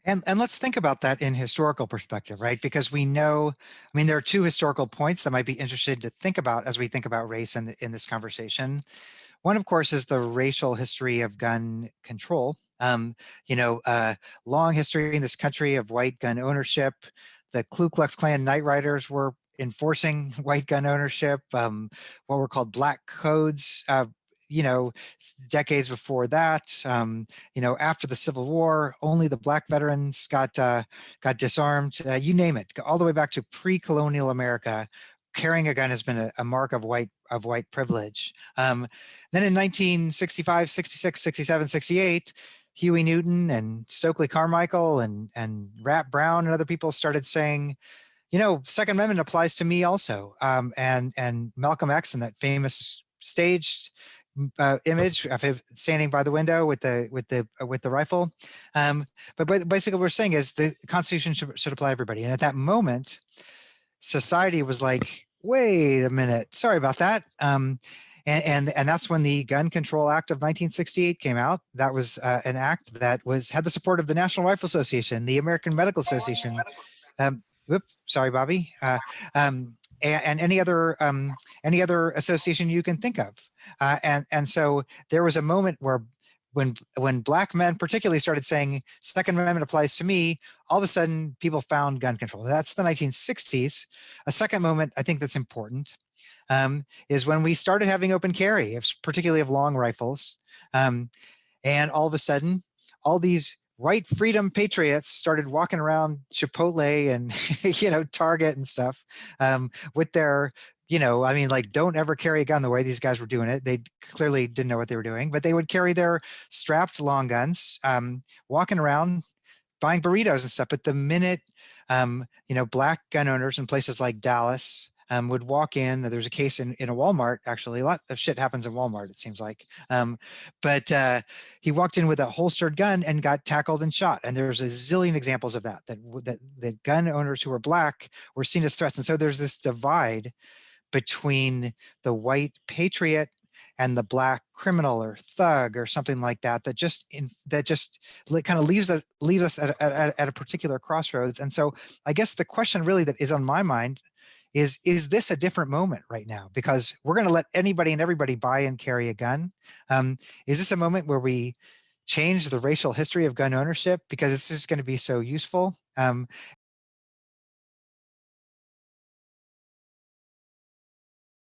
And let's think about that in historical perspective, right? Because we know, I mean, there are two historical points that might be interesting to think about as we think about race in this conversation. One, of course, is the racial history of gun control. You know, long history in this country of white gun ownership. The Ku Klux Klan Night Riders were enforcing white gun ownership. What were called black codes. You know, decades before that, you know, after the Civil War, only the black veterans got disarmed. You name it, all the way back to pre-colonial America. Carrying a gun has been a mark of white privilege. Then in 1965, 66, 67, 68, Huey Newton and Stokely Carmichael and Rat Brown and other people started saying, you know, Second Amendment applies to me also. And Malcolm X in that famous staged image of him standing by the window with the rifle. But basically, what we're saying is the Constitution should apply to everybody. And at that moment, society was like, wait a minute, sorry about that. And that's when the Gun Control Act of 1968 came out. That was an act that had the support of the National Rifle Association, the American Medical Association. Sorry, Bobby. And any other association you can think of. And so there was a moment where when black men particularly started saying Second Amendment applies to me, all of a sudden people found gun control. That's the 1960s. A second moment I think that's important is when we started having open carry, particularly of long rifles. And all of a sudden, all these white freedom patriots started walking around Chipotle and you know, Target and stuff with their, you know, I mean, like, don't ever carry a gun the way these guys were doing it. They clearly didn't know what they were doing, but they would carry their strapped long guns, walking around buying burritos and stuff. But the minute, you know, black gun owners in places like Dallas would walk in, there's a case in a Walmart, actually, a lot of shit happens in Walmart, it seems like. But he walked in with a holstered gun and got tackled and shot. And there's a zillion examples of that gun owners who were black were seen as threats. And so there's this divide between the white patriot and the black criminal or thug or something like that that just kind of leaves us at a particular crossroads. And so I guess the question really that is on my mind is this a different moment right now? Because we're going to let anybody and everybody buy and carry a gun. Is this a moment where we change the racial history of gun ownership because it's just going to be so useful?